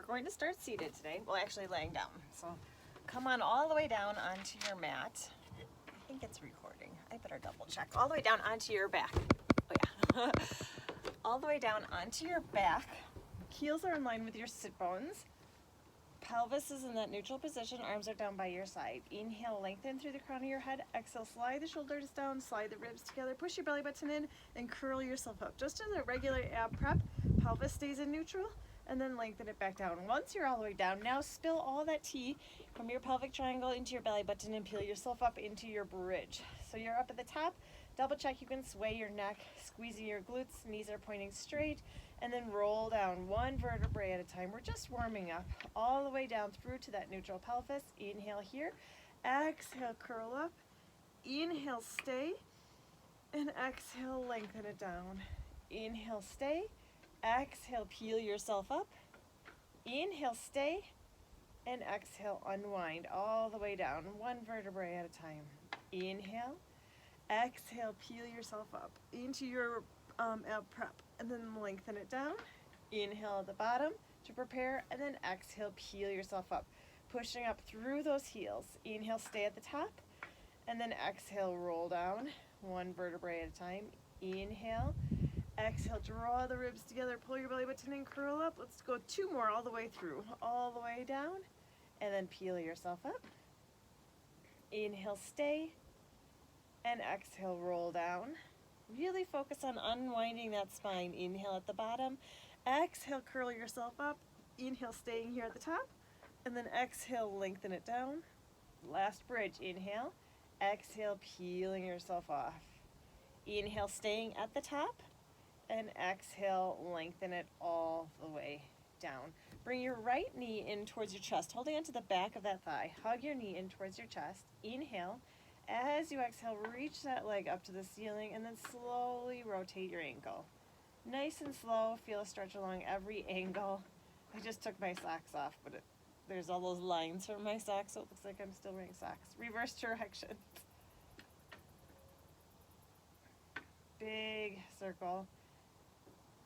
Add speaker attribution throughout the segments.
Speaker 1: going to start seated today. Well, actually laying down. So come on all the way down onto your mat. I think it's recording. I better double check. All the way down onto your back. Oh yeah. All the way down onto your back. Heels are in line with your sit bones. Pelvis is in that neutral position. Arms are down by your side. Inhale, lengthen through the crown of your head. Exhale, slide the shoulders down, slide the ribs together, push your belly button in, and curl yourself up. Just as a regular ab prep, pelvis stays in neutral, and then lengthen it back down. Once you're all the way down, now spill all that tea from your pelvic triangle into your belly button and peel yourself up into your bridge. So you're up at the top. Double check you can sway your neck, squeezing your glutes, knees are pointing straight, and then roll down one vertebrae at a time. We're just warming up all the way down through to that neutral pelvis. Inhale here, exhale, curl up, inhale, stay, and exhale, lengthen it down. Inhale, stay, exhale, peel yourself up, inhale, stay, and exhale, unwind all the way down, one vertebrae at a time. Inhale, exhale, peel yourself up into your ab prep, and then lengthen it down. Inhale at the bottom to prepare, and then exhale, peel yourself up, pushing up through those heels. Inhale, stay at the top, and then exhale, roll down, one vertebrae at a time. Inhale, exhale, draw the ribs together, pull your belly button and curl up. Let's go two more all the way through, all the way down, and then peel yourself up. Inhale, stay, and exhale, roll down. Really focus on unwinding that spine. Inhale at the bottom, exhale, curl yourself up, inhale, staying here at the top, and then exhale, lengthen it down. Last bridge, inhale, exhale, peeling yourself off. Inhale, staying at the top, and exhale, lengthen it all the way down. Bring your right knee in towards your chest, holding onto the back of that thigh. Hug your knee in towards your chest. Inhale. As you exhale, reach that leg up to the ceiling, and then slowly rotate your ankle. Nice and slow, feel a stretch along every angle. I just took my socks off, but there's all those lines from my socks, so it looks like I'm still wearing socks. Reverse direction. Big circle.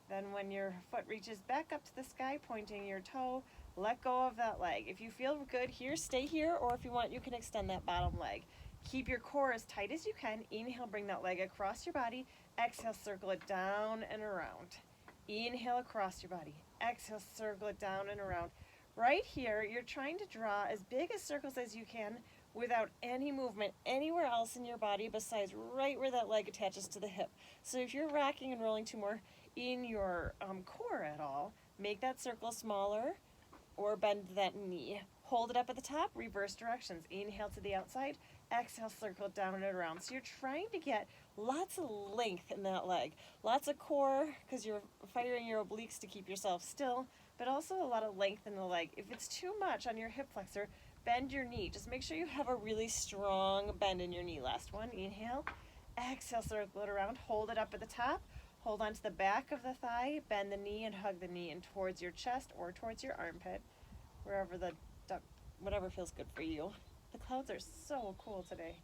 Speaker 1: Then when your foot reaches back up to the sky, pointing your toe, let go of that leg. If you feel good here, stay here, or if you want, you can extend that bottom leg. Keep your core as tight as you can. Inhale, bring that leg across your body. Exhale, circle it down and around. Inhale, across your body. Exhale, circle it down and around. Right here, you're trying to draw as big as circles as you can without any movement anywhere else in your body besides right where that leg attaches to the hip. So if you're rocking and rolling too more in your core at all, make that circle smaller or bend that knee. Hold it up at the top, reverse directions. Inhale to the outside, exhale, circle it down and around. So you're trying to get lots of length in that leg, lots of core because you're firing your obliques to keep yourself still, but also a lot of length in the leg. If it's too much on your hip flexor, bend your knee. Just make sure you have a really strong bend in your knee. Last one, inhale, exhale, circle it around, hold it up at the top, hold on to the back of the thigh, bend the knee and hug the knee in towards your chest or towards your armpit, whatever feels good for you. The clouds are so cool today.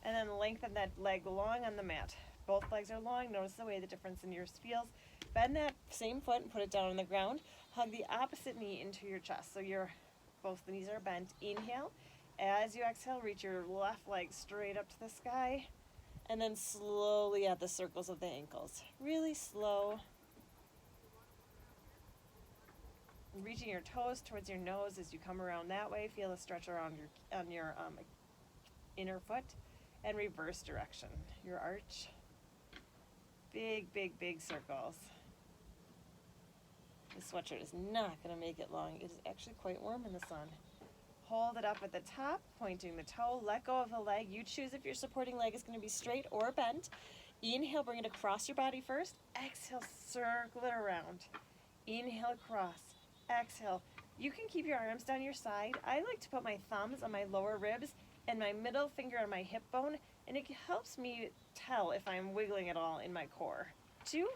Speaker 1: And then lengthen that leg long on the mat. Both legs are long. Notice the way the difference in yours feels. Bend that same foot and put it down on the ground. Hug the opposite knee into your chest. So both the knees are bent. Inhale. As you exhale, reach your left leg straight up to the sky. And then slowly add the circles of the ankles. Really slow. Reaching your toes towards your nose as you come around that way. Feel a stretch around your inner foot, and reverse direction. Your arch. Big, big, big circles. This sweatshirt is not going to make it long. It is actually quite warm in the sun. Hold it up at the top, pointing the toe. Let go of the leg. You choose if your supporting leg is going to be straight or bent. Inhale, bring it across your body first. Exhale, circle it around. Inhale, across. Exhale. You can keep your arms down your side. I like to put my thumbs on my lower ribs and my middle finger on my hip bone, and it helps me tell if I'm wiggling at all in my core. 2.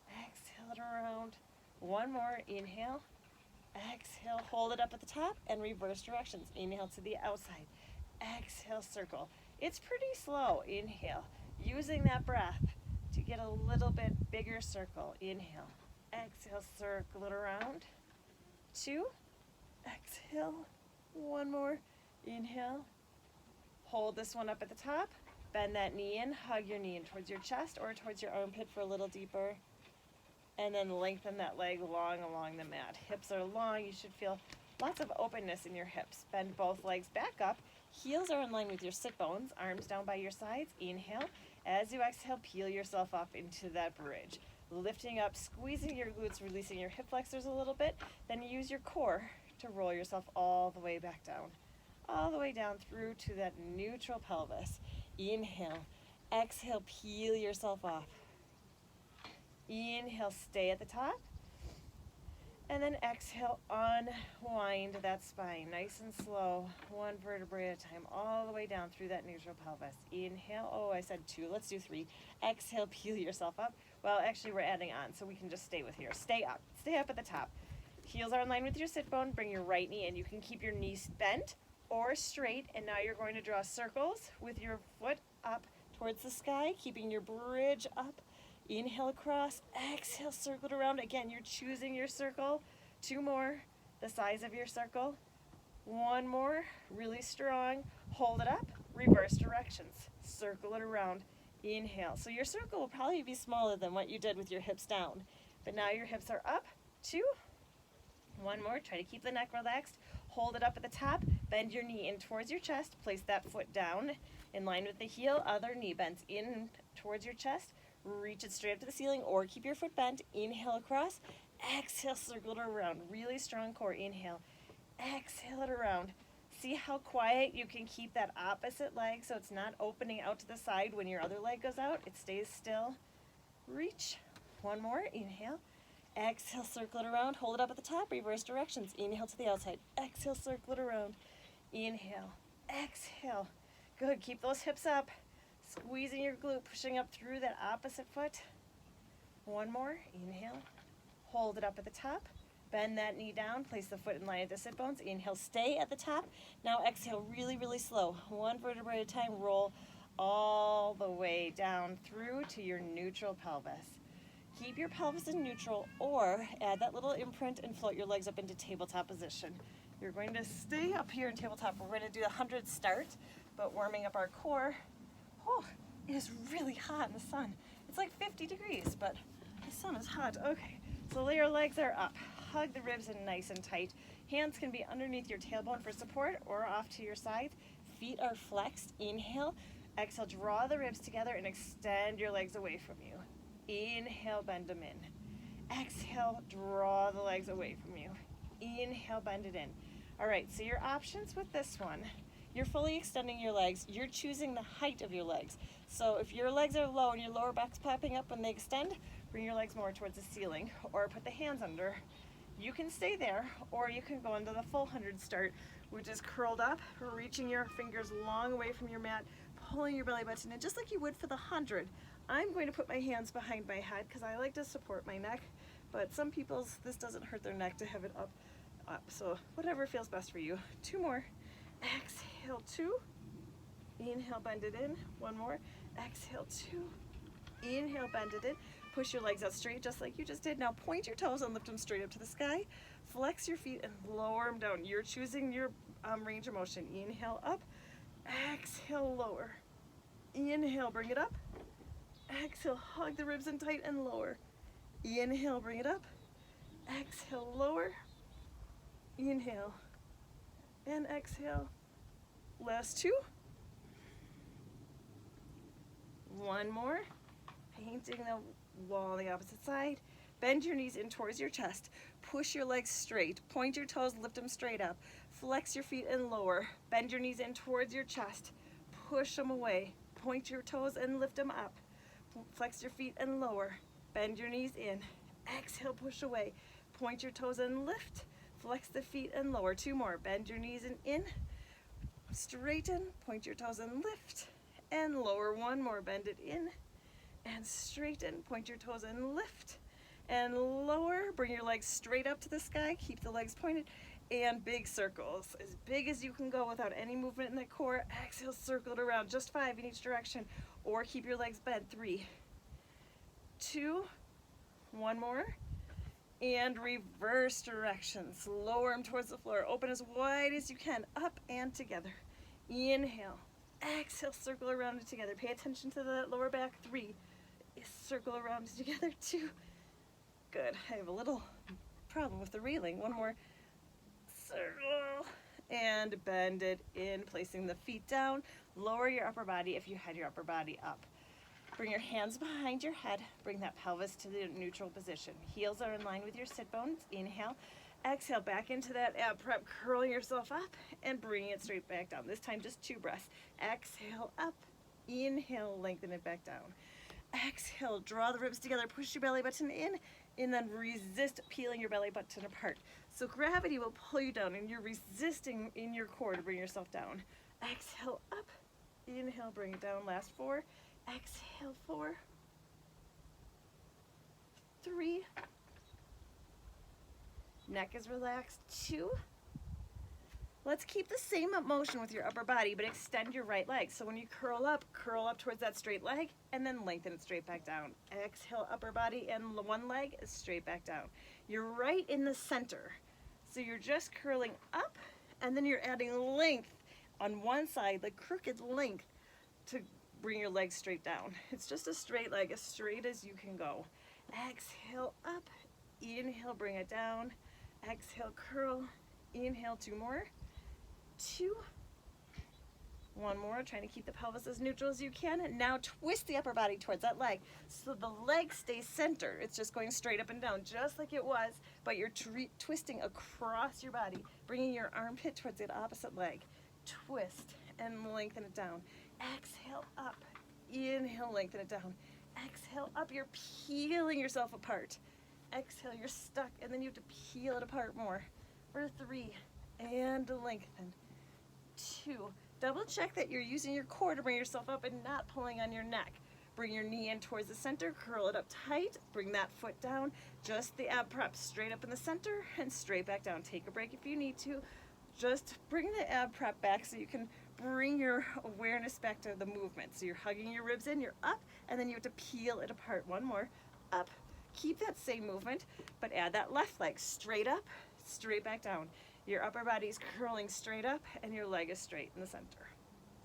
Speaker 1: Exhale it around. 1 more. Inhale. Exhale. Hold it up at the top and reverse directions. Inhale to the outside. Exhale, circle. It's pretty slow. Inhale. Using that breath to get a little bit bigger circle. Inhale. Exhale, circle it around. 2. Exhale. One more. Inhale. Hold this one up at the top. Bend that knee in. Hug your knee in towards your chest or towards your armpit for a little deeper. And then lengthen that leg long along the mat. Hips are long. You should feel lots of openness in your hips. Bend both legs back up. Heels are in line with your sit bones. Arms down by your sides. Inhale. As you exhale, peel yourself up into that bridge. Lifting up, squeezing your glutes, releasing your hip flexors a little bit. Then use your core to roll yourself all the way back down. All the way down through to that neutral pelvis. Inhale. Exhale, peel yourself off. Inhale, stay at the top. And then exhale, unwind that spine. Nice and slow. One vertebrae at a time. All the way down through that neutral pelvis. Inhale. Oh, I said 2. Let's do 3. Exhale, peel yourself up. Well, actually, we're adding on, so we can just stay with here. Stay up. Stay up at the top. Heels are in line with your sit bone. Bring your right knee in. You can keep your knees bent or straight. And now you're going to draw circles with your foot up towards the sky, keeping your bridge up. Inhale across, exhale, circle it around. Again, you're choosing your circle. 2 more, the size of your circle. 1 more, really strong. Hold it up, reverse directions. Circle it around. Inhale. So your circle will probably be smaller than what you did with your hips down. But now your hips are up. 2. 1 more, try to keep the neck relaxed. Hold it up at the top. Bend your knee in towards your chest. Place that foot down in line with the heel. Other knee bends in towards your chest. Reach it straight up to the ceiling or keep your foot bent. Inhale across. Exhale, circle it around. Really strong core. Inhale. Exhale it around. See how quiet you can keep that opposite leg so it's not opening out to the side when your other leg goes out. It stays still. Reach. 1 more. Inhale. Exhale, circle it around. Hold it up at the top. Reverse directions. Inhale to the outside. Exhale, circle it around. Inhale. Exhale. Good. Keep those hips up. Squeezing your glute, pushing up through that opposite foot. 1 more. Inhale. Hold it up at the top. Bend that knee down. Place the foot in line at the sit bones. Inhale. Stay at the top. Now exhale really, really slow. 1 vertebrae at a time. Roll all the way down through to your neutral pelvis. Keep your pelvis in neutral or add that little imprint and float your legs up into tabletop position. You're going to stay up here in tabletop. We're going to do the 100 start, but warming up our core. Oh, it is really hot in the sun. It's like 50 degrees, but the sun is hot. Okay, so lay your legs are up. Hug the ribs in nice and tight. Hands can be underneath your tailbone for support or off to your side. Feet are flexed. Inhale. Exhale, draw the ribs together and extend your legs away from you. Inhale, bend them in. Exhale, draw the legs away from you. Inhale, bend it in. All right, so your options with this one. You're fully extending your legs. You're choosing the height of your legs. So if your legs are low and your lower back's popping up when they extend, bring your legs more towards the ceiling or put the hands under. You can stay there or you can go into the full 100 start, which is curled up, reaching your fingers long away from your mat, pulling your belly button in just like you would for the 100. I'm going to put my hands behind my head because I like to support my neck, but some people's, this doesn't hurt their neck to have it up. So whatever feels best for you. 2 more. Exhale, 2. Inhale, bend it in. 1 more. Exhale, 2. Inhale, bend it in. Push your legs out straight just like you just did. Now point your toes and lift them straight up to the sky. Flex your feet and lower them down. You're choosing your range of motion. Inhale, up. Exhale, lower. Inhale, bring it up. Exhale, hug the ribs in tight and lower. Inhale, bring it up. Exhale, lower. Inhale. And exhale. Last 2. 1 more. Painting the wall on the opposite side. Bend your knees in towards your chest. Push your legs straight. Point your toes, lift them straight up. Flex your feet and lower. Bend your knees in towards your chest. Push them away. Point your toes and lift them up. Flex your feet and lower. Bend your knees in. Exhale, push away. Point your toes and lift. Flex the feet and lower. 2 more. Bend your knees and in. Straighten. Point your toes and lift. And lower. 1 more. Bend it in. And straighten. Point your toes and lift. And lower. Bring your legs straight up to the sky. Keep the legs pointed. And big circles. As big as you can go without any movement in the core. Exhale, circle it around. Just 5 in each direction. Or keep your legs bent. 3, 2, 1 more. and reverse directions. Lower them towards the floor. Open as wide as you can. Up and together. Inhale. Exhale, circle around it together. Pay attention to the lower back. 3. Circle around it together. 2. Good. I have a little problem with the reeling. 1 more. Circle. And bend it in, placing the feet down. Lower your upper body if you had your upper body up. Bring your hands behind your head. Bring that pelvis to the neutral position. Heels are in line with your sit bones. Inhale. Exhale, back into that ab prep. Curl yourself up and bring it straight back down. This time just 2 breaths. Exhale, up. Inhale, lengthen it back down. Exhale, draw the ribs together. Push your belly button in, and then resist peeling your belly button apart. So gravity will pull you down, and you're resisting in your core to bring yourself down. Exhale, up. Inhale, bring it down. Last 4. Exhale, 4. 3. Neck is relaxed. 2. Let's keep the same motion with your upper body, but extend your right leg. So when you curl up towards that straight leg, and then lengthen it straight back down. Exhale, upper body, and 1 leg is straight back down. You're right in the center. So you're just curling up, and then you're adding length on one side, like crooked length, to bring your legs straight down. It's just a straight leg, as straight as you can go. Exhale, up. Inhale, bring it down. Exhale, curl. Inhale, 2 more. 2. 1 more. Trying to keep the pelvis as neutral as you can. And now twist the upper body towards that leg. So the leg stays centered. It's just going straight up and down, just like it was, but you're twisting across your body, bringing your armpit towards the opposite leg. Twist and lengthen it down. Exhale, up. Inhale, lengthen it down. Exhale, up. You're peeling yourself apart. Exhale, you're stuck, and then you have to peel it apart more. For 3, and lengthen. 2. Double check that you're using your core to bring yourself up and not pulling on your neck. Bring your knee in towards the center, curl it up tight, bring that foot down, just the ab prep straight up in the center and straight back down. Take a break if you need to. Just bring the ab prep back so you can bring your awareness back to the movement. So you're hugging your ribs in, you're up, and then you have to peel it apart. 1 more, up. Keep that same movement, but add that left leg straight up, straight back down. Your upper body's curling straight up, and your leg is straight in the center.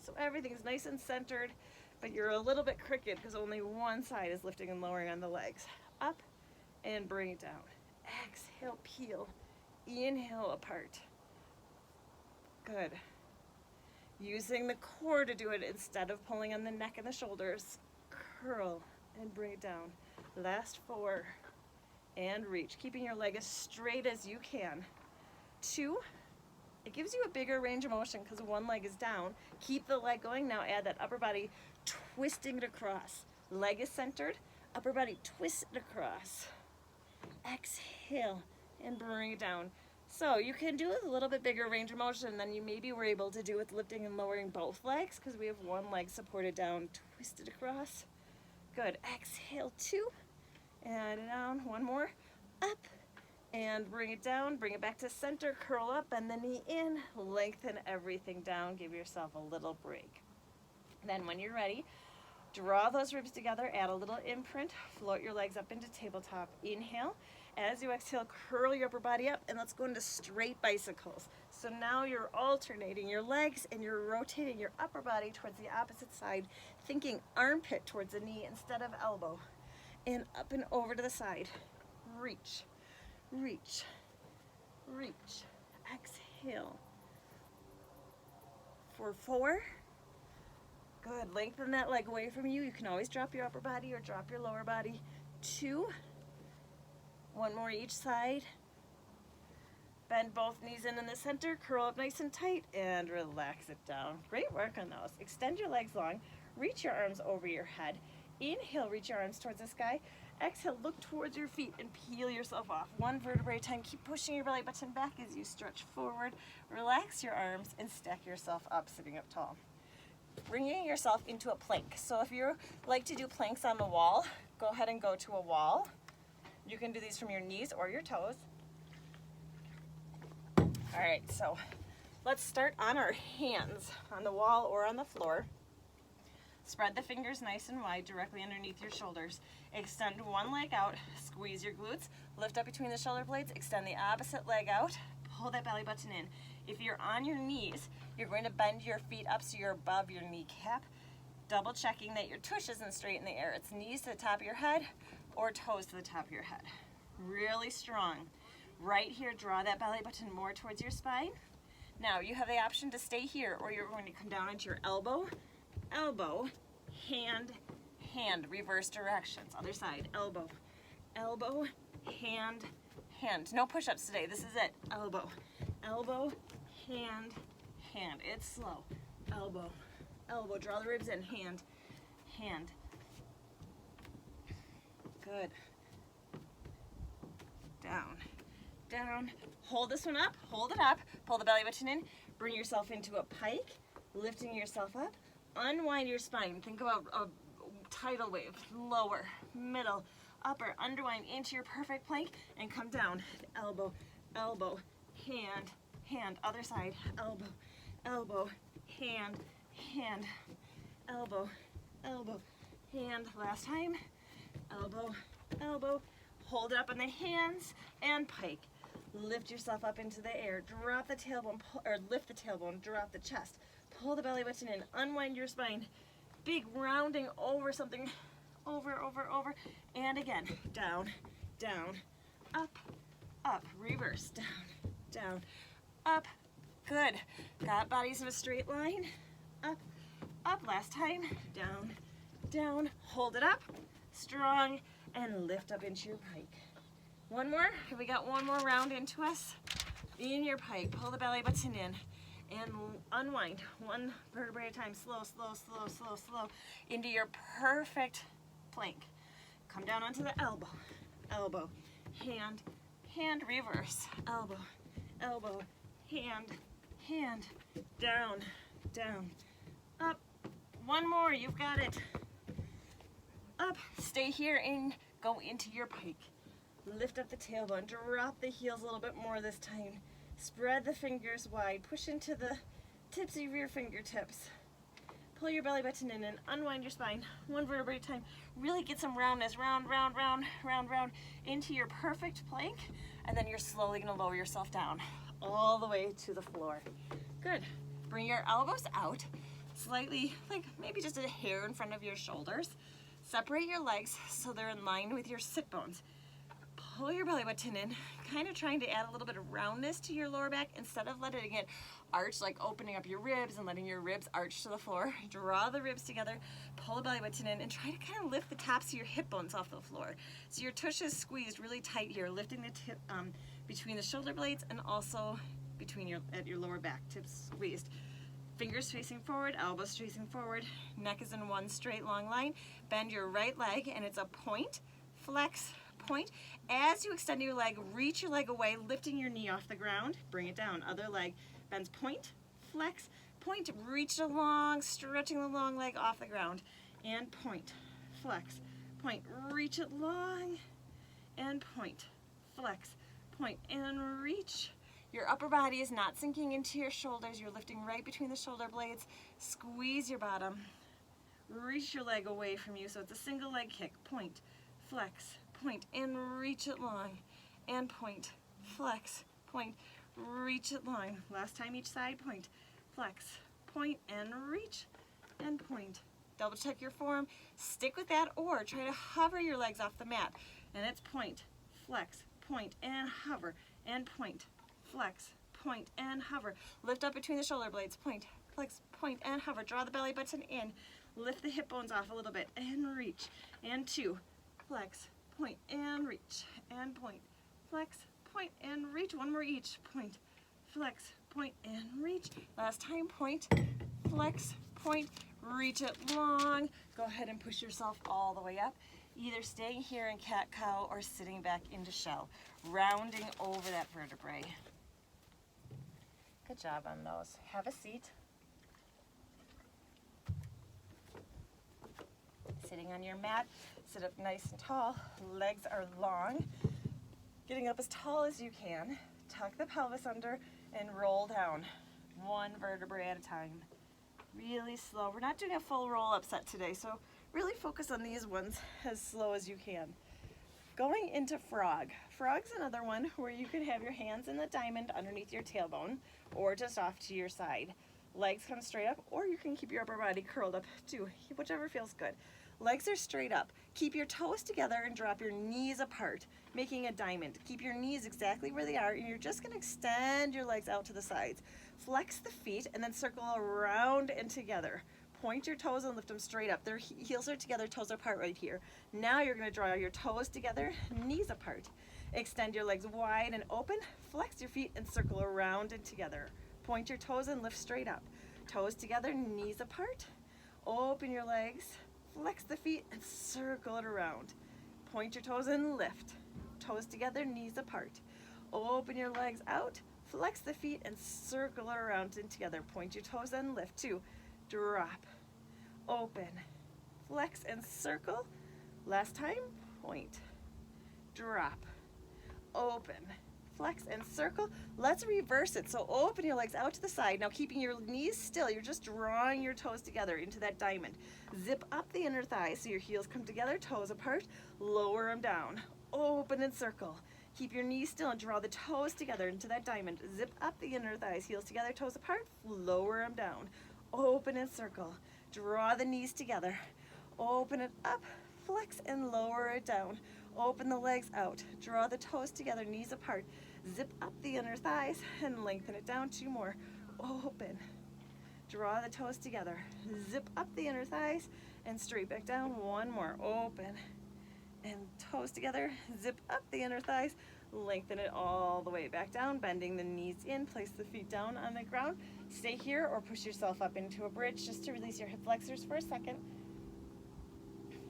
Speaker 1: So everything's nice and centered, but you're a little bit crooked because only one side is lifting and lowering on the legs. Up and bring it down. Exhale, peel. Inhale, apart. Good. Using the core to do it instead of pulling on the neck and the shoulders. Curl and bring it down. Last 4. And reach. Keeping your leg as straight as you can. 2. It gives you a bigger range of motion because 1 leg is down. Keep the leg going. Now add that upper body, twisting it across. Leg is centered. Upper body, twist it across. Exhale and bring it down. So you can do a little bit bigger range of motion than you maybe were able to do with lifting and lowering both legs because we have 1 leg supported down, twisted across. Good. Exhale, 2. And down. 1 more. Up. And bring it down. Bring it back to center. Curl up. Bend the knee in. Lengthen everything down. Give yourself a little break. Then when you're ready, draw those ribs together. Add a little imprint. Float your legs up into tabletop. Inhale. As you exhale, curl your upper body up. And let's go into straight bicycles. So now you're alternating your legs and you're rotating your upper body towards the opposite side, thinking armpit towards the knee instead of elbow. And up and over to the side. Reach, reach, reach. Exhale. For 4. Good. Lengthen that leg away from you. You can always drop your upper body or drop your lower body. 2. 1 more each side. Bend both knees in the center. Curl up nice and tight and relax it down. Great work on those. Extend your legs long. Reach your arms over your head. Inhale, reach your arms towards the sky. Exhale, look towards your feet and peel yourself off. 1 vertebrae at a time. Keep pushing your belly button back as you stretch forward. Relax your arms and stack yourself up, sitting up tall. Bringing yourself into a plank. So if you like to do planks on the wall, go ahead and go to a wall. You can do these from your knees or your toes. All right, so let's start on our hands on the wall or on the floor. Spread the fingers nice and wide directly underneath your shoulders. Extend one leg out, squeeze your glutes, lift up between the shoulder blades, extend the opposite leg out, pull that belly button in. If you're on your knees, you're going to bend your feet up so you're above your kneecap, double checking that your tush isn't straight in the air. It's knees to the top of your head or toes to the top of your head. Really strong. Right here, draw that belly button more towards your spine. Now you have the option to stay here, or you're going to come down into your elbow, elbow, hand, hand, reverse directions. Other side, elbow, elbow, hand, hand. No push-ups today, this is it. Elbow, elbow, hand, hand. It's slow. Elbow, elbow, draw the ribs in, hand, hand. Good. Down, down. Hold this one up, hold it up, pull the belly button in, bring yourself into a pike, lifting yourself up, unwind your spine. Think about a tidal wave, lower, middle, upper, underwind into your perfect plank, and come down. Elbow, elbow, hand, hand. Other side, elbow, elbow, hand, hand, elbow, elbow, hand. Last time, elbow, elbow. Hold it up on the hands and pike. Lift yourself up into the air. Drop the tailbone, or lift the tailbone, drop the chest. Pull the belly button in, unwind your spine. Big rounding over something, over, over, over. And again, down, down, up, up, reverse, down, down, up. Good. Got bodies in a straight line. Up, up. Last time, down, down. Hold it up, strong, and lift up into your pike. One more. We got one more round into us. In your pike, pull the belly button in and unwind. One vertebrae at a time. Slow, slow, slow, slow, slow. Into your perfect plank. Come down onto the elbow. Elbow, hand, hand, reverse. Elbow, elbow, hand, hand. Down, down, up. One more. You've got it. Up. Stay here and go into your pike. Lift up the tailbone, drop the heels a little bit more this time. Spread the fingers wide, push into the tips of your fingertips. Pull your belly button in and unwind your spine, one vertebrae at a time. Really get some roundness, round, round, round, round, round, into your perfect plank, and then you're slowly gonna lower yourself down, all the way to the floor. Good. Bring your elbows out, slightly, like maybe just a hair in front of your shoulders. Separate your legs so they're in line with your sit bones. Pull your belly button in, kind of trying to add a little bit of roundness to your lower back instead of letting it arch, like opening up your ribs and letting your ribs arch to the floor. Draw the ribs together, pull the belly button in, and try to kind of lift the tops of your hip bones off the floor. So your tush is squeezed really tight here, lifting the tip between the shoulder blades and also between at your lower back, tips squeezed. Fingers facing forward, elbows facing forward, neck is in one straight long line. Bend your right leg and it's a point, flex, point. As you extend your leg, reach your leg away, lifting your knee off the ground, bring it down. Other leg bends, point, flex, point, reach along, stretching the long leg off the ground, and point, flex, point, reach it long, and point, flex, point, and reach. Your upper body is not sinking into your shoulders. You're lifting right between the shoulder blades. Squeeze your bottom. Reach your leg away from you so it's a single leg kick. Point, flex, point, and reach it long. And point, flex, point, reach it long. Last time each side, point, flex, point, and reach, and point. Double check your form. Stick with that or try to hover your legs off the mat. And it's point, flex, point, and hover, and point, flex, point, and hover. Lift up between the shoulder blades, point, flex, point, and hover. Draw the belly button in. Lift the hip bones off a little bit, and reach. And two, flex, point, and reach, and point, flex, point, and reach. One more each. Point, flex, point, and reach. Last time, point, flex, point, reach it long. Go ahead and push yourself all the way up. Either staying here in cat-cow or sitting back into shell, rounding over that vertebrae. Good job on those. Have a seat. Sitting on your mat, sit up nice and tall. Legs are long. Getting up as tall as you can. Tuck the pelvis under and roll down. One vertebrae at a time. Really slow. We're not doing a full roll up set today, so really focus on these ones as slow as you can. Going into frog. Frog's another one where you can have your hands in the diamond underneath your tailbone or just off to your side. Legs come straight up, or you can keep your upper body curled up too, whichever feels good. Legs are straight up. Keep your toes together and drop your knees apart, making a diamond. Keep your knees exactly where they are, and you're just gonna extend your legs out to the sides. Flex the feet and then circle around and together. Point your toes and lift them straight up. Their heels are together, toes are apart right here. Now you're gonna draw your toes together, knees apart. Extend your legs wide and open, flex your feet and circle around and together. Point your toes and lift straight up. Toes together, knees apart. Open your legs, flex the feet and circle it around. Point your toes and lift. Toes together, knees apart. Open your legs out, flex the feet and circle it around and together. Point your toes and lift. 2, drop, open, flex and circle. Last time, point, drop, open, flex and circle. Let's reverse it. So open your legs out to the side. Now keeping your knees still, you're just drawing your toes together into that diamond. Zip up the inner thighs so your heels come together, toes apart, lower them down. Open and circle. Keep your knees still and draw the toes together into that diamond. Zip up the inner thighs, heels together, toes apart, lower them down. Open and circle. Draw the knees together. Open it up, flex and lower it down. Open the legs out. Draw the toes together, knees apart. Zip up the inner thighs and lengthen it down. 2 more. Open. Draw the toes together. Zip up the inner thighs and straight back down. 1 more. Open. And toes together. Zip up the inner thighs. Lengthen it all the way back down, bending the knees in. Place the feet down on the ground. Stay here or push yourself up into a bridge just to release your hip flexors for a second.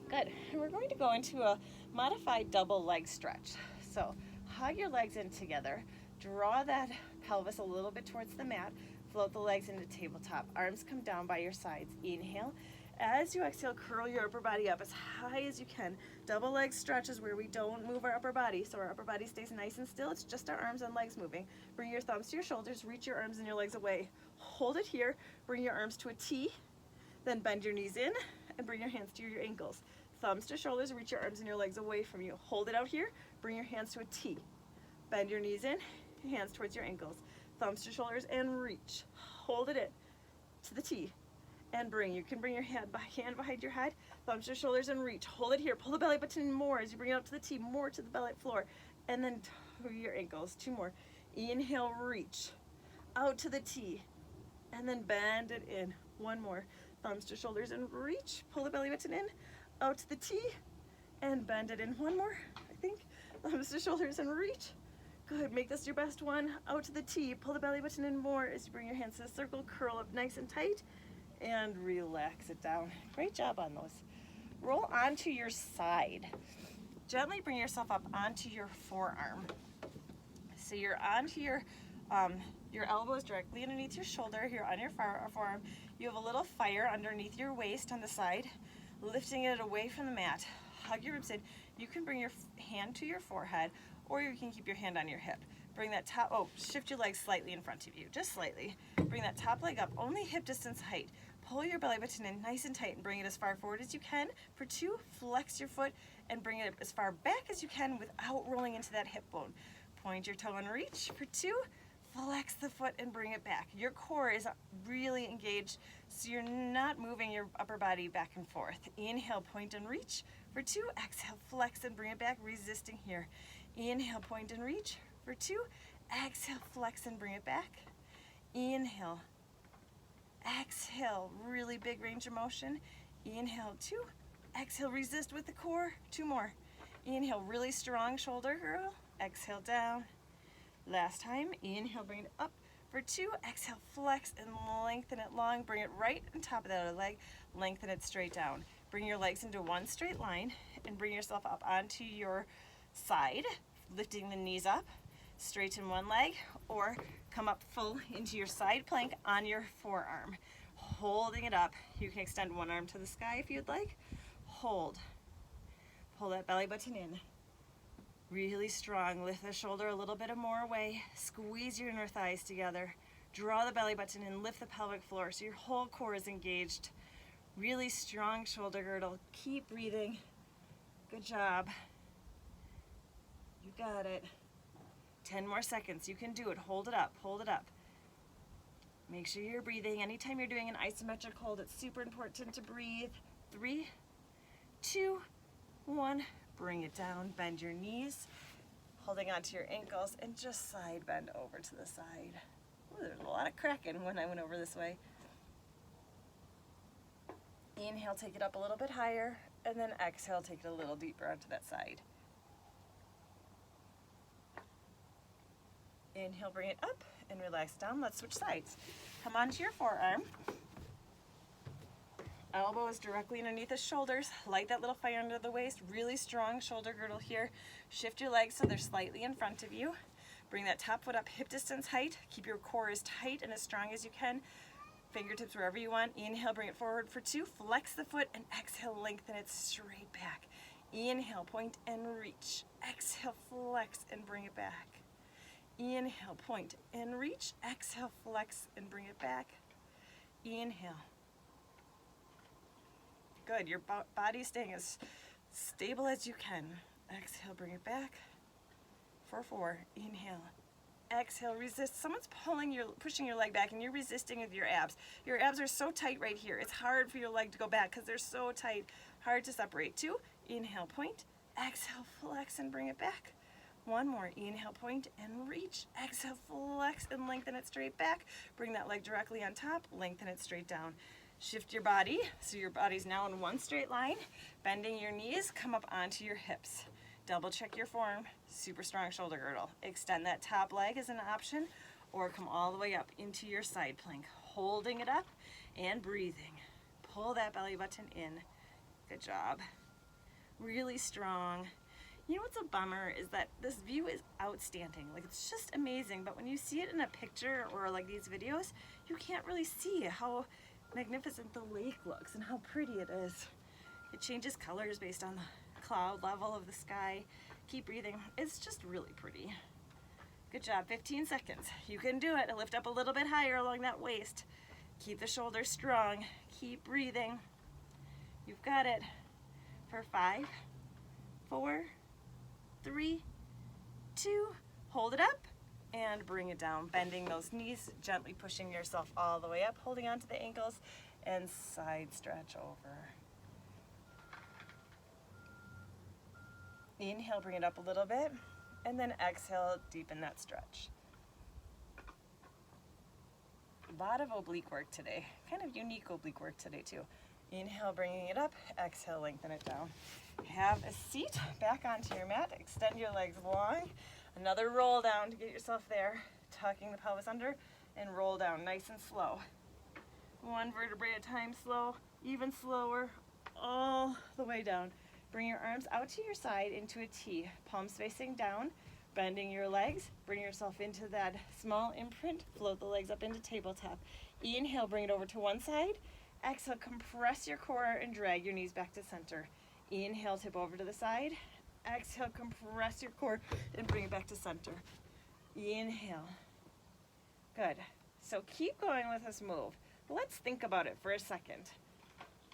Speaker 1: Good. And we're going to go into a modified double leg stretch. So hug your legs in together. Draw that pelvis a little bit towards the mat. Float the legs into tabletop. Arms come down by your sides. Inhale. As you exhale, curl your upper body up as high as you can. Double leg stretch is where we don't move our upper body, so our upper body stays nice and still. It's just our arms and legs moving. Bring your thumbs to your shoulders, reach your arms and your legs away. Hold it here, bring your arms to a T, then bend your knees in and bring your hands to your ankles. Thumbs to shoulders, reach your arms and your legs away from you. Hold it out here, bring your hands to a T. Bend your knees in, hands towards your ankles. Thumbs to shoulders and reach. Hold it in to the T. And bring. You can bring your hand behind your head, thumbs to shoulders and reach. Hold it here. Pull the belly button in more as you bring it up to the T, more to the belly floor. And then to your ankles. 2 more. Inhale, reach. Out to the T. And then bend it in. 1 more. Thumbs to shoulders and reach. Pull the belly button in. Out to the T. And bend it in. 1 more, I think. Thumbs to shoulders and reach. Good. Make this your best one. Out to the T. Pull the belly button in more as you bring your hands to the circle. Curl up nice and tight. And relax it down. Great job on those. Roll onto your side. Gently bring yourself up onto your forearm. So you're onto your elbows directly underneath your shoulder here on your forearm. You have a little fire underneath your waist on the side, lifting it away from the mat. Hug your ribs in. You can bring your hand to your forehead, or you can keep your hand on your hip. Bring that shift your legs slightly in front of you, just slightly. Bring that top leg up, only hip distance height. Pull your belly button in nice and tight and bring it as far forward as you can. For 2, flex your foot and bring it as far back as you can without rolling into that hip bone. Point your toe and reach. For 2, flex the foot and bring it back. Your core is really engaged, so you're not moving your upper body back and forth. Inhale, point and reach. For 2, exhale, flex and bring it back, resisting here. Inhale, point and reach. For 2, exhale, flex and bring it back. Inhale. Exhale, really big range of motion. Inhale, 2. Exhale, resist with the core. 2 more. Inhale, really strong shoulder curl. Exhale, down. Last time. Inhale, bring it up. For 2, exhale, flex and lengthen it long. Bring it right on top of that other leg. Lengthen it straight down. Bring your legs into one straight line and bring yourself up onto your side, lifting the knees up. Straighten one leg or come up full into your side plank on your forearm. Holding it up. You can extend one arm to the sky if you'd like. Hold. Pull that belly button in. Really strong. Lift the shoulder a little bit more away. Squeeze your inner thighs together. Draw the belly button in, lift the pelvic floor so your whole core is engaged. Really strong shoulder girdle. Keep breathing. Good job. You got it. 10 more seconds. You can do it. Hold it up. Hold it up. Make sure you're breathing. Anytime you're doing an isometric hold, it's super important to breathe. 3, 2, 1. Bring it down. Bend your knees, holding onto your ankles, and just side bend over to the side. Ooh, there's a lot of cracking when I went over this way. Inhale, take it up a little bit higher, and then exhale, take it a little deeper onto that side. Inhale, bring it up and relax down. Let's switch sides. Come onto your forearm. Elbow is directly underneath the shoulders. Light that little fire under the waist. Really strong shoulder girdle here. Shift your legs so they're slightly in front of you. Bring that top foot up hip distance height. Keep your core as tight and as strong as you can. Fingertips wherever you want. Inhale, bring it forward for 2. Flex the foot and exhale, lengthen it straight back. Inhale, point and reach. Exhale, flex and bring it back. Inhale, point and reach. Exhale, flex and bring it back. Inhale. Good, your body's staying as stable as you can. Exhale, bring it back. For 4, inhale. Exhale, resist. Someone's pushing your leg back and you're resisting with your abs. Your abs are so tight right here. It's hard for your leg to go back because they're so tight. Hard to separate. 2, inhale, point. Exhale, flex and bring it back. 1 more. Inhale, point and reach. Exhale, flex and lengthen it straight back. Bring that leg directly on top. Lengthen it straight down. Shift your body so your body's now in one straight line. Bending your knees, come up onto your hips. Double check your form. Super strong shoulder girdle. Extend that top leg as an option, or come all the way up into your side plank. Holding it up and breathing. Pull that belly button in. Good job. Really strong. You know what's a bummer is that this view is outstanding. Like, it's just amazing, but when you see it in a picture or like these videos, you can't really see how magnificent the lake looks and how pretty it is. It changes colors based on the cloud level of the sky. Keep breathing. It's just really pretty. Good job. 15 seconds. You can do it. Lift up a little bit higher along that waist. Keep the shoulders strong. Keep breathing. You've got it. For 5, 4, 3, 2, hold it up and bring it down. Bending those knees, gently pushing yourself all the way up, holding onto the ankles, and side stretch over. Inhale, bring it up a little bit, and then exhale, deepen that stretch. A lot of oblique work today, kind of unique oblique work today too. Inhale, bringing it up, exhale, lengthen it down. Have a seat, back onto your mat, extend your legs long. Another roll down to get yourself there, tucking the pelvis under, and roll down nice and slow. 1 vertebrae at a time, slow, even slower, all the way down. Bring your arms out to your side into a T, palms facing down, bending your legs, bring yourself into that small imprint, float the legs up into tabletop. Inhale, bring it over to one side. Exhale, compress your core and drag your knees back to center. Inhale, tip over to the side. Exhale, compress your core and bring it back to center. Inhale. Good. So keep going with this move. Let's think about it for a second.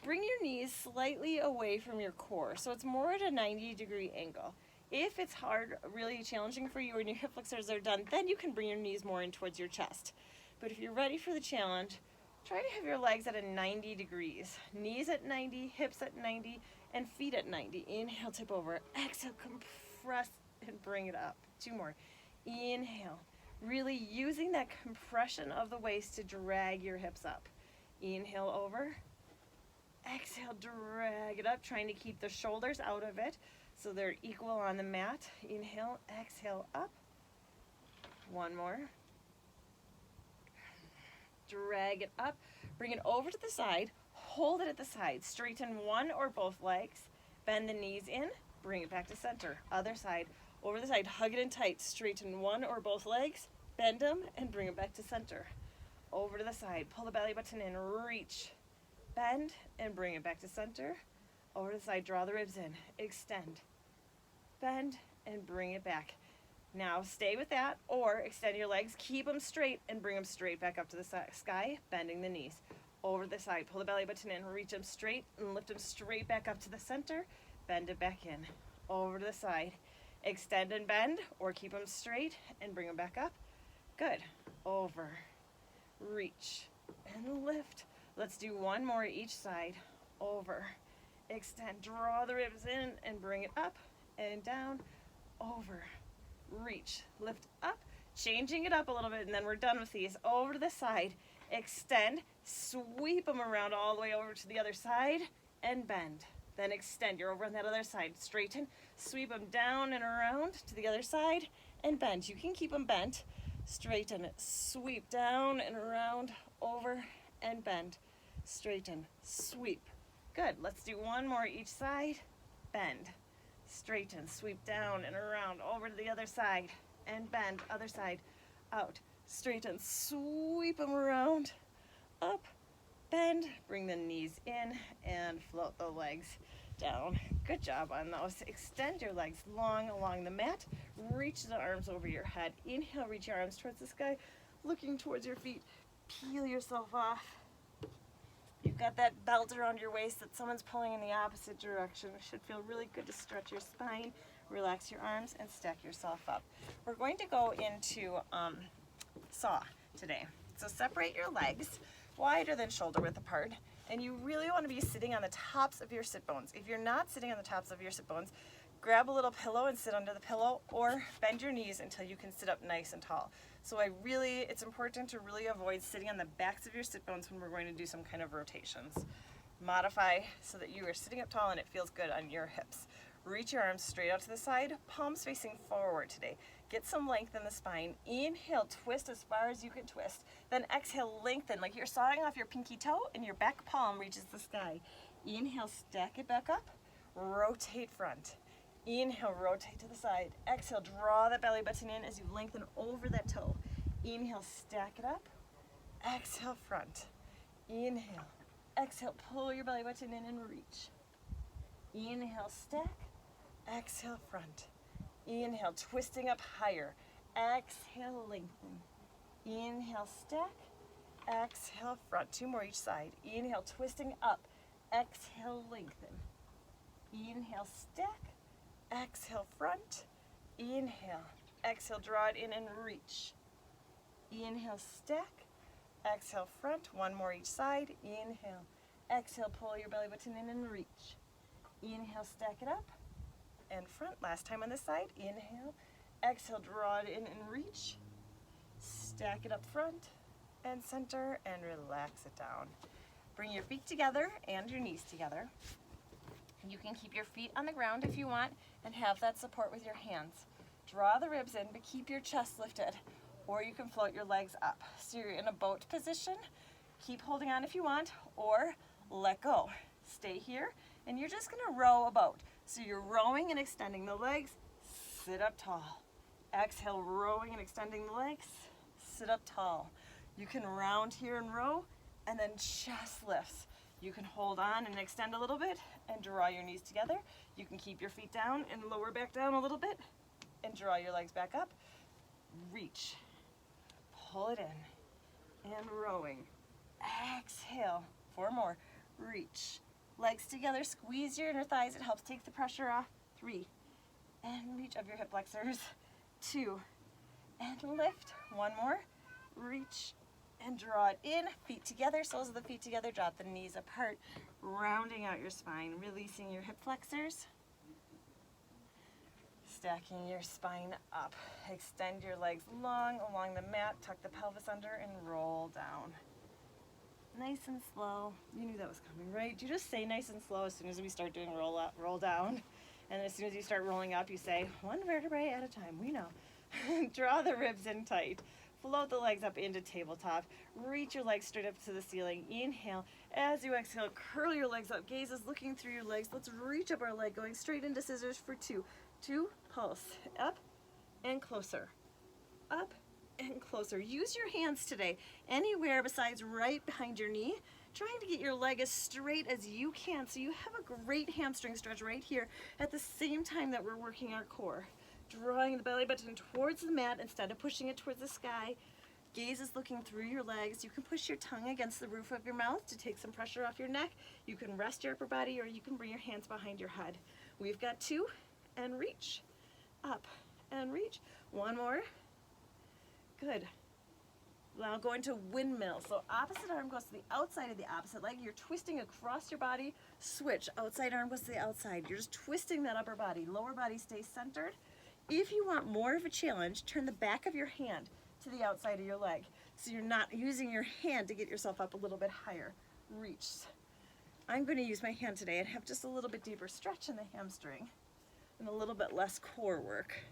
Speaker 1: Bring your knees slightly away from your core, so it's more at a 90-degree angle. If it's hard, really challenging for you and your hip flexors are done, then you can bring your knees more in towards your chest. But if you're ready for the challenge, try to have your legs at a 90 degrees. Knees at 90, hips at 90, and feet at 90. Inhale, tip over. Exhale, compress and bring it up. 2 more. Inhale. Really using that compression of the waist to drag your hips up. Inhale over. Exhale, drag it up, trying to keep the shoulders out of it so they're equal on the mat. Inhale, exhale, up. 1 more. Drag it up. Bring it over to the side. Hold it at the side. Straighten one or both legs. Bend the knees in. Bring it back to center. Other side. Over the side. Hug it in tight. Straighten one or both legs. Bend them and bring it back to center. Over to the side. Pull the belly button in. Reach. Bend and bring it back to center. Over to the side. Draw the ribs in. Extend. Bend and bring it back. Now stay with that, or extend your legs, keep them straight and bring them straight back up to the sky, bending the knees. Over the side, pull the belly button in, reach them straight and lift them straight back up to the center, bend it back in. Over to the side, extend and bend, or keep them straight and bring them back up. Good. Over, reach, and lift. Let's do one more each side. Over, extend, draw the ribs in and bring it up and down, over, reach, lift up, changing it up a little bit, and then we're done with these. Over to the side, extend, sweep them around all the way over to the other side, and bend. Then extend, you're over on that other side, straighten, sweep them down and around to the other side, and bend. You can keep them bent, straighten, sweep down and around, over, and bend, straighten, sweep. Good, let's do one more each side, bend, straighten, sweep down and around, over to the other side, and bend, other side, out, straighten, sweep them around, up, bend, bring the knees in, and float the legs down. Good job on those. Extend your legs long along the mat, reach the arms over your head, inhale, reach your arms towards the sky, looking towards your feet, peel yourself off. You've got that belt around your waist that someone's pulling in the opposite direction. It should feel really good to stretch your spine, relax your arms, and stack yourself up. We're going to go into saw today. So separate your legs wider than shoulder width apart, and you really want to be sitting on the tops of your sit bones. If you're not sitting on the tops of your sit bones, grab a little pillow and sit under the pillow, or bend your knees until you can sit up nice and tall. So it's important to really avoid sitting on the backs of your sit bones when we're going to do some kind of rotations. Modify so that you are sitting up tall and it feels good on your hips. Reach your arms straight out to the side, palms facing forward today. Get some length in the spine. Inhale, twist as far as you can twist. Then exhale, lengthen like you're sawing off your pinky toe and your back palm reaches the sky. Inhale, stack it back up, rotate front. Inhale, rotate to the side. Exhale, draw that belly button in as you lengthen over that toe. Inhale, stack it up. Exhale, front. Inhale. Exhale, pull your belly button in and reach. Inhale, stack. Exhale, front. Inhale, twisting up higher. Exhale, lengthen. Inhale, stack. Exhale, front. Two more each side. Inhale, twisting up. Exhale, lengthen. Inhale, stack. Exhale, front. Inhale. Exhale, draw it in and reach. Inhale, stack. Exhale, front. One more each side. Inhale. Exhale, pull your belly button in and reach. Inhale, stack it up. And front. Last time on this side. Inhale. Exhale, draw it in and reach. Stack it up front and center and relax it down. Bring your feet together and your knees together. You can keep your feet on the ground if you want and have that support with your hands. Draw the ribs in, but keep your chest lifted, or you can float your legs up. So you're in a boat position. Keep holding on if you want, or let go. Stay here, and you're just gonna row a boat. So you're rowing and extending the legs, sit up tall. Exhale, rowing and extending the legs, sit up tall. You can round here and row, and then chest lifts. You can hold on and extend a little bit and draw your knees together. You can keep your feet down and lower back down a little bit and draw your legs back up. Reach, pull it in, and rowing. Exhale, 4 more. Reach, legs together, squeeze your inner thighs. It helps take the pressure off. 3, and reach up your hip flexors. 2, and lift. 1 more. Reach, and draw it in, feet together, soles of the feet together, drop the knees apart, rounding out your spine, releasing your hip flexors, stacking your spine up. Extend your legs long along the mat, tuck the pelvis under, and roll down. Nice and slow. You knew that was coming, right? You just say nice and slow as soon as we start doing roll up, roll down, and as soon as you start rolling up, you say 1 vertebrae at a time. We know. Draw the ribs in tight. Float the legs up into tabletop. Reach your legs straight up to the ceiling. Inhale. As you exhale, curl your legs up. Gaze is looking through your legs. Let's reach up our leg, going straight into scissors for 2. 2, pulse. Up and closer. Up and closer. Use your hands today, anywhere besides right behind your knee, trying to get your leg as straight as you can so you have a great hamstring stretch right here at the same time that we're working our core. drawing the belly button towards the mat instead of pushing it towards the sky. Gaze is looking through your legs. You can push your tongue against the roof of your mouth to take some pressure off your neck. You can rest your upper body, or you can bring your hands behind your head. We've got 2, and reach. Up and reach. 1 more. Good. Now go into windmill. So opposite arm goes to the outside of the opposite leg. You're twisting across your body. Switch. Outside arm goes to the outside. You're just twisting that upper body. Lower body stays centered. If you want more of a challenge, turn the back of your hand to the outside of your leg. So you're not using your hand to get yourself up a little bit higher. Reach. I'm going to use my hand today and have just a little bit deeper stretch in the hamstring and a little bit less core work.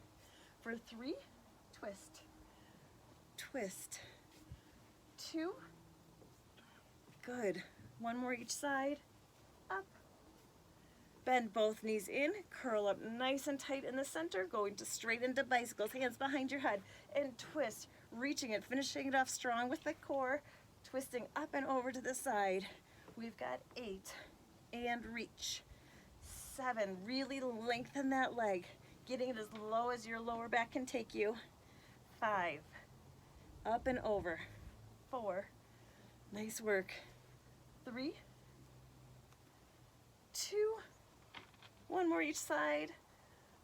Speaker 1: For 3, twist. Twist. 2, good. 1 more each side, up. Bend both knees in, curl up nice and tight in the center, going to straight into bicycles, hands behind your head, and twist, reaching it, finishing it off strong with the core, twisting up and over to the side. We've got 8, and reach. 7, really lengthen that leg, getting it as low as your lower back can take you. 5, up and over. 4, nice work. 3, 2, 1 more each side.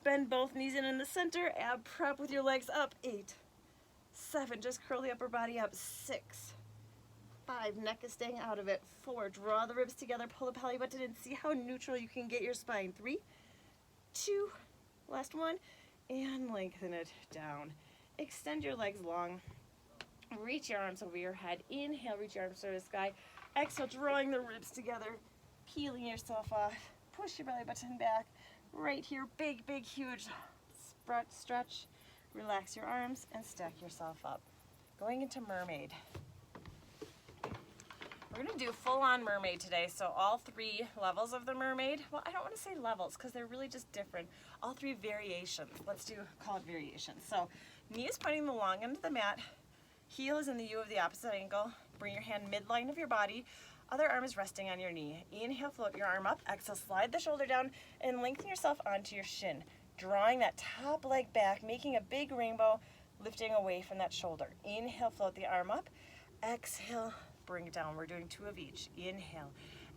Speaker 1: Bend both knees in the center, ab prep with your legs up. 8, 7, just curl the upper body up. 6, 5, neck is staying out of it. 4, draw the ribs together, pull the belly button in, see how neutral you can get your spine. 3, 2, last one, and lengthen it down. Extend your legs long. Reach your arms over your head. Inhale, reach your arms to the sky. Exhale, drawing the ribs together, peeling yourself off. Push your belly button back. Right here, big, big, huge stretch. Relax your arms and stack yourself up. Going into mermaid. We're going to do full-on mermaid today, so all 3 levels of the mermaid. Well, I don't want to say levels because they're really just different. All 3 variations. Let's do call it variations. So knee is pointing the long end of the mat. Heel is in the U of the opposite ankle. Bring your hand midline of your body. Other arm is resting on your knee. Inhale, float your arm up. Exhale, slide the shoulder down and lengthen yourself onto your shin. Drawing that top leg back, making a big rainbow, lifting away from that shoulder. Inhale, float the arm up. Exhale, bring it down. We're doing 2 of each. Inhale.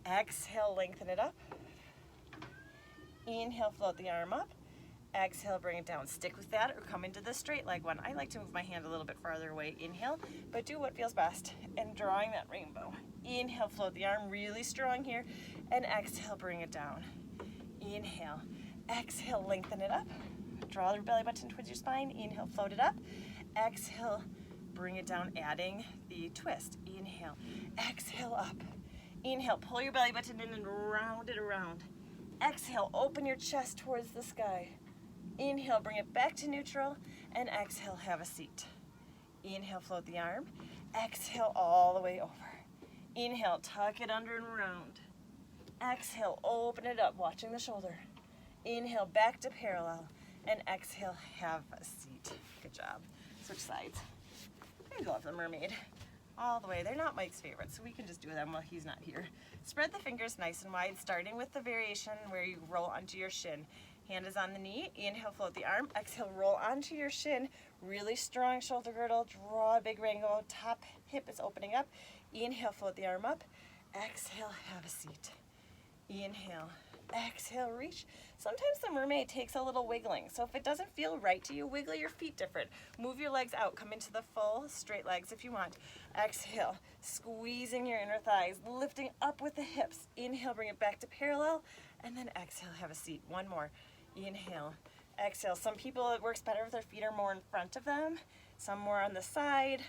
Speaker 1: Exhale, lengthen it up. Inhale, float the arm up. Exhale, bring it down. Stick with that or come into the straight leg one. I like to move my hand a little bit farther away. Inhale, but do what feels best. And drawing that rainbow. Inhale, float the arm really strong here. And exhale, bring it down. Inhale. Exhale, lengthen it up. Draw the belly button towards your spine. Inhale, float it up. Exhale, bring it down, adding the twist. Inhale. Exhale, up. Inhale, pull your belly button in and round it around. Exhale, open your chest towards the sky. Inhale, bring it back to neutral, and exhale, have a seat. Inhale, float the arm. Exhale, all the way over. Inhale, tuck it under and around. Exhale, open it up, watching the shoulder. Inhale, back to parallel, and exhale, have a seat. Good job. Switch sides. I'm gonna go for the mermaid. All the way. They're not Mike's favorite, so we can just do them while he's not here. Spread the fingers nice and wide, starting with the variation where you roll onto your shin. Hand is on the knee. Inhale, float the arm. Exhale, roll onto your shin. Really strong shoulder girdle. Draw a big rainbow. Top hip is opening up. Inhale, float the arm up. Exhale, have a seat. Inhale. Exhale, reach. Sometimes the mermaid takes a little wiggling, so if it doesn't feel right to you, wiggle your feet different. Move your legs out. Come into the full straight legs if you want. Exhale, squeezing your inner thighs, lifting up with the hips. Inhale, bring it back to parallel, and then exhale, have a seat. 1 more. Inhale, exhale. Some people, it works better if their feet are more in front of them, some more on the side.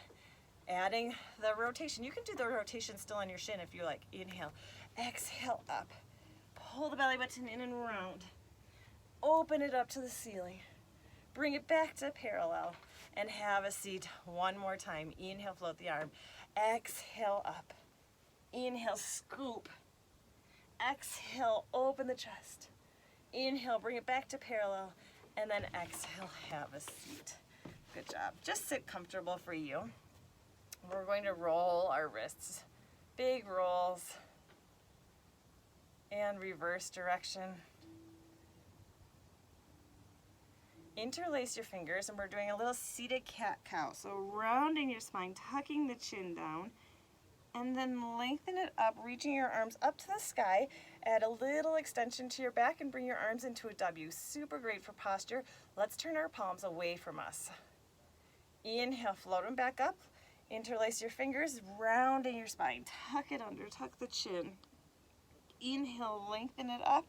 Speaker 1: Adding the rotation. You can do the rotation still on your shin if you like. Inhale, exhale, up. Pull the belly button in and around. Open it up to the ceiling. Bring it back to parallel and have a seat 1 more time. Inhale, float the arm. Exhale, up. Inhale, scoop. Exhale, open the chest. Inhale, bring it back to parallel, and then exhale, have a seat. Good job. Just sit comfortable for you. We're going to roll our wrists. Big rolls. And reverse direction. Interlace your fingers, and we're doing a little seated cat-cow. So rounding your spine, tucking the chin down, and then lengthen it up, reaching your arms up to the sky. Add a little extension to your back and bring your arms into a W. Super great for posture. Let's turn our palms away from us. Inhale, float them back up. Interlace your fingers, rounding your spine. Tuck it under, tuck the chin. Inhale, lengthen it up,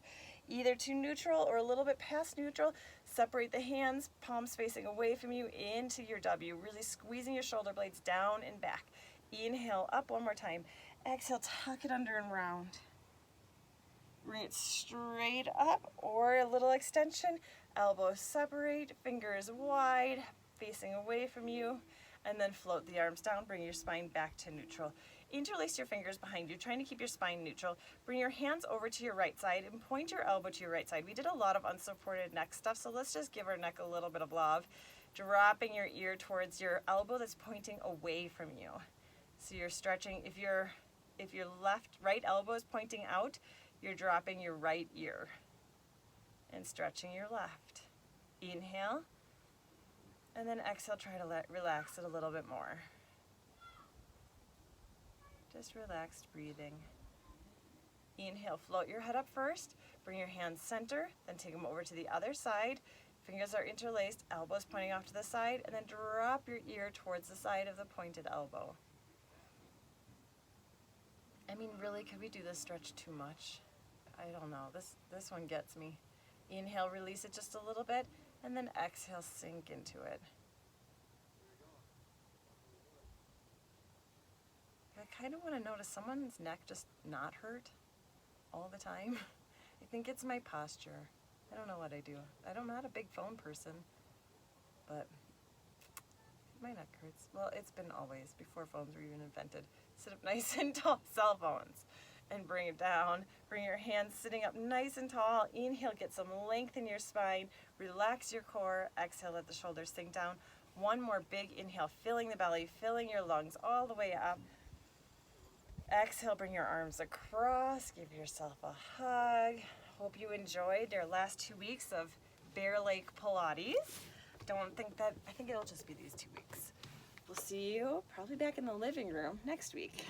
Speaker 1: either to neutral or a little bit past neutral. Separate the hands, palms facing away from you into your W, really squeezing your shoulder blades down and back. Inhale, up one more time. Exhale, tuck it under and round. Bring it straight up or a little extension. Elbows separate, fingers wide, facing away from you. And then float the arms down, bring your spine back to neutral. Interlace your fingers behind you, trying to keep your spine neutral. Bring your hands over to your right side and point your elbow to your right side. We did a lot of unsupported neck stuff, so let's just give our neck a little bit of love. Dropping your ear towards your elbow that's pointing away from you. So you're stretching, if your right elbow is pointing out, you're dropping your right ear and stretching your left. Inhale. And then exhale, try to relax it a little bit more. Just relaxed breathing. Inhale, float your head up first. Bring your hands center, then take them over to the other side. Fingers are interlaced, elbows pointing off to the side, and then drop your ear towards the side of the pointed elbow. I mean, really, could we do this stretch too much? I don't know. This one gets me. Inhale, release it just a little bit. And then exhale, sink into it. I kind of want to notice someone's neck just not hurt all the time. I think it's my posture. I don't know what I do. I'm not a big phone person, but my neck hurts. Well, it's been always, before phones were even invented. Sit up nice and tall, cell phones. And bring it down. Bring your hands sitting up nice and tall. Inhale, get some length in your spine. Relax your core. Exhale, let the shoulders sink down. One more big inhale, filling the belly, filling your lungs all the way up. Exhale, bring your arms across. Give yourself a hug. Hope you enjoyed your last 2 weeks of Bear Lake Pilates. I think it'll just be these 2 weeks. We'll see you probably back in the living room next week.